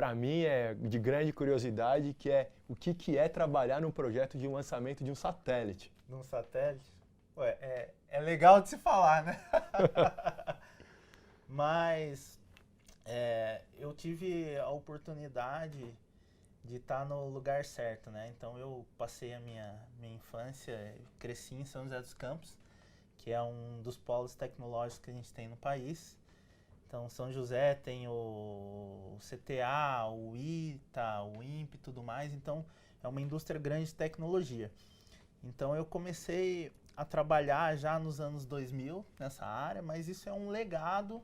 para mim é de grande curiosidade, que é o que é trabalhar num projeto de um lançamento de um satélite. Num satélite? Ué, é legal de se falar, né? Mas eu tive a oportunidade de estar no lugar certo, né? Então eu passei a minha infância, cresci em São José dos Campos, que é um dos polos tecnológicos que a gente tem no país. Então São José tem o CTA, o ITA, o INPE e tudo mais. Então é uma indústria grande de tecnologia. Então eu comecei a trabalhar já nos anos 2000 nessa área, mas isso é um legado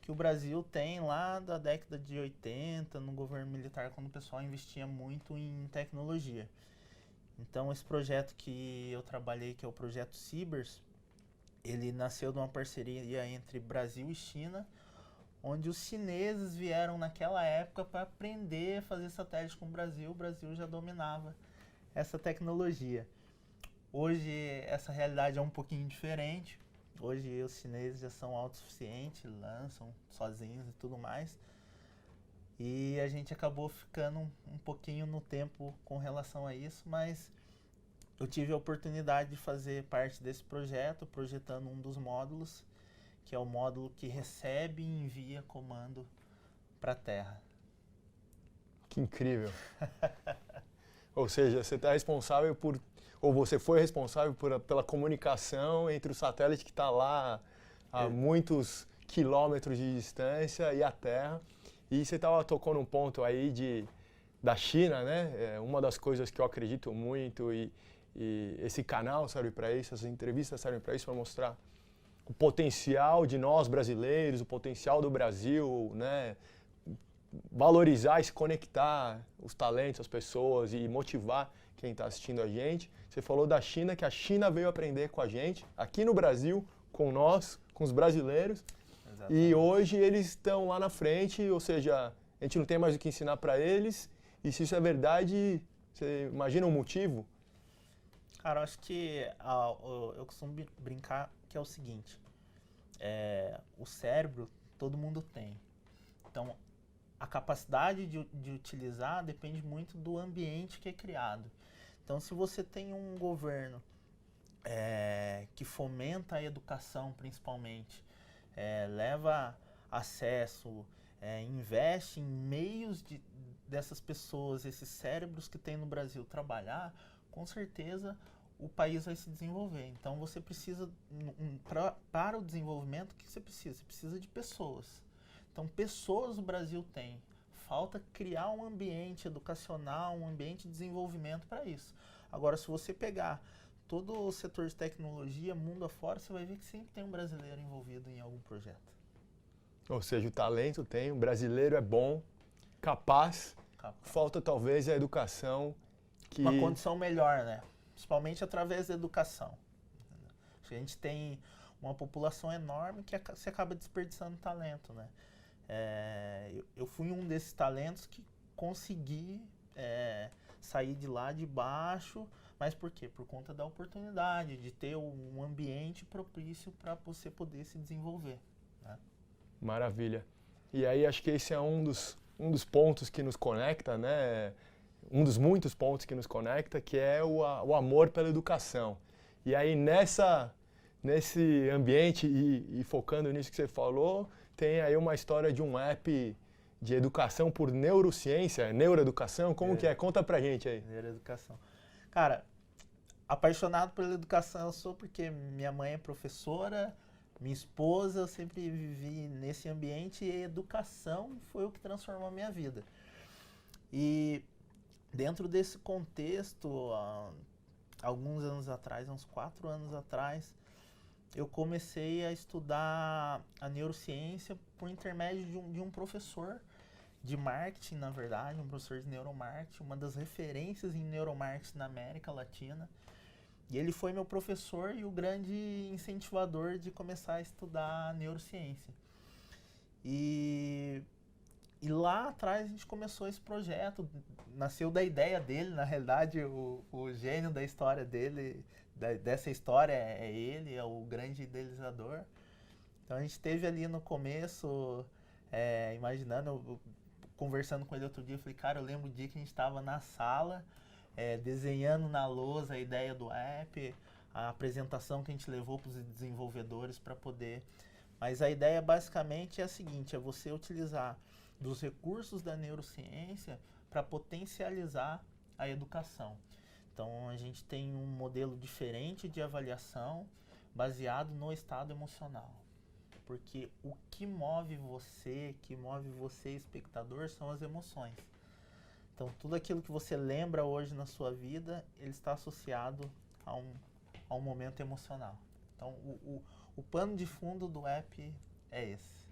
que o Brasil tem lá da década de 80, no governo militar, quando o pessoal investia muito em tecnologia. Então esse projeto que eu trabalhei, que é o projeto Cibers, ele nasceu de uma parceria entre Brasil e China, onde os chineses vieram naquela época para aprender a fazer satélite com o Brasil já dominava essa tecnologia. Hoje essa realidade é um pouquinho diferente. Hoje os chineses já são autossuficientes, lançam sozinhos e tudo mais. E a gente acabou ficando um pouquinho no tempo com relação a isso, mas eu tive a oportunidade de fazer parte desse projeto, projetando um dos módulos, que é o módulo que recebe e envia comando para a Terra. Que incrível! Ou seja, você está responsável por, ou você foi responsável pela comunicação entre o satélite que está lá a muitos quilômetros de distância e a Terra. E você tocou num ponto aí da China, né? É uma das coisas que eu acredito muito e esse canal serve para isso, essas entrevistas servem para isso, para mostrar o potencial de nós brasileiros, o potencial do Brasil, né? Valorizar e se conectar os talentos, as pessoas e motivar quem está assistindo a gente. Você falou da China, que a China veio aprender com a gente, aqui no Brasil, com nós, com os brasileiros. Exatamente. E hoje eles estão lá na frente, ou seja, a gente não tem mais o que ensinar para eles. E se isso é verdade, você imagina um motivo? Cara, eu acho que eu costumo brincar que é o seguinte, o cérebro todo mundo tem. Então, a capacidade de utilizar depende muito do ambiente que é criado. Então, se você tem um governo que fomenta a educação, principalmente, leva acesso, investe em meios dessas pessoas, esses cérebros que tem no Brasil trabalhar, com certeza o país vai se desenvolver. Então, você precisa, para o desenvolvimento, o que você precisa? Você precisa de pessoas. Então, pessoas o Brasil tem. Falta criar um ambiente educacional, um ambiente de desenvolvimento para isso. Agora, se você pegar todo o setor de tecnologia, mundo afora, você vai ver que sempre tem um brasileiro envolvido em algum projeto. Ou seja, o talento tem, o brasileiro é bom, capaz. Falta talvez a educação. Uma condição melhor, né? Principalmente através da educação. A gente tem uma população enorme que se acaba desperdiçando talento, né? Eu fui um desses talentos que consegui sair de lá de baixo, mas por quê? Por conta da oportunidade de ter um ambiente propício para você poder se desenvolver, né? Maravilha. E aí acho que esse é um dos pontos que nos conecta, né? Um dos muitos pontos que nos conecta, que é o amor pela educação. E aí nesse ambiente e focando nisso que você falou, tem aí uma história de um app de educação por neurociência, neuroeducação, como que é? Conta pra gente aí. Neuroeducação. Cara, apaixonado pela educação eu sou porque minha mãe é professora, minha esposa, eu sempre vivi nesse ambiente e a educação foi o que transformou a minha vida. E dentro desse contexto, alguns anos atrás, uns 4 anos atrás, eu comecei a estudar a neurociência por intermédio de um professor de marketing, na verdade, um professor de neuromarketing, uma das referências em neuromarketing na América Latina. E ele foi meu professor e o grande incentivador de começar a estudar neurociência. E lá atrás a gente começou esse projeto, nasceu da ideia dele, na realidade o gênio da história dele, dessa história é ele, é o grande idealizador. Então a gente esteve ali no começo, imaginando conversando com ele outro dia, eu falei, cara, eu lembro o dia que a gente estava na sala, desenhando na lousa a ideia do app, a apresentação que a gente levou para os desenvolvedores para poder... Mas a ideia basicamente é a seguinte, é você utilizar dos recursos da neurociência para potencializar a educação. Então a gente tem um modelo diferente de avaliação baseado no estado emocional. Porque o que move você, espectador, são as emoções. Então tudo aquilo que você lembra hoje na sua vida, ele está associado a um momento emocional. Então o pano de fundo do app é esse.